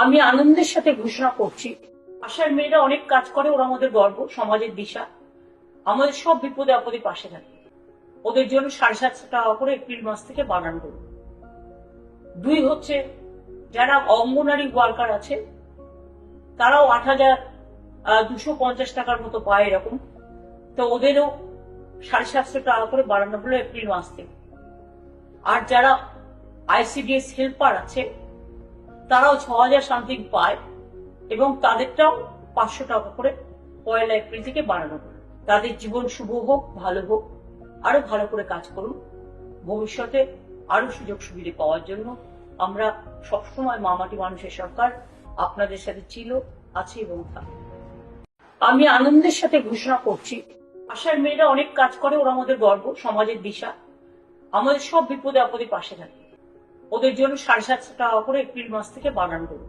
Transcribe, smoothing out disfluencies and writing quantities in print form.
আমি আনন্দের সাথে ঘোষণা করছি, আশার মেয়েরা অনেক কাজ করে, ওরা আমাদের গর্ব, সমাজের দিশা, আমাদের সব বিপদে আপদে পাশে থাকে। ওদের জন্য 750 টাকা করে এপ্রিল মাস থেকে বাড়ানো হলো। 2 হচ্ছে যারা অঙ্গনারী ওয়ার্কার আছে তারাও 8,250 টাকার মতো পায় এরকম, তো ওদেরও 750 টাকা করে বাড়ানো হলো এপ্রিল মাস থেকে। আর যারা ICDS হেল্পার আছে তারাও 6,000 সামথিং পায় এবং তাদেরটাও 500 টাকা করে 1 এপ্রিল থেকে বাড়ানো হলো। তাদের জীবন শুভ হোক, ভালো হোক, আরো ভালো করে কাজ করুন। ভবিষ্যতে আরো সুযোগ সুবিধা পাওয়ার জন্য আমরা সবসময় মামাটি মানুষের সরকার আপনাদের সাথে ছিল, আছে এবং থাকবে। আমি আনন্দের সাথে ঘোষণা করছি, আশার মেয়েরা অনেক কাজ করে, ওরা আমাদের গর্ব, সমাজের দিশা, আমাদের সব বিপদে আপদে পাশে থাকে। ওদের জন্য 750 টাকা করে এপ্রিল মাস থেকে বাড়ানো হলো।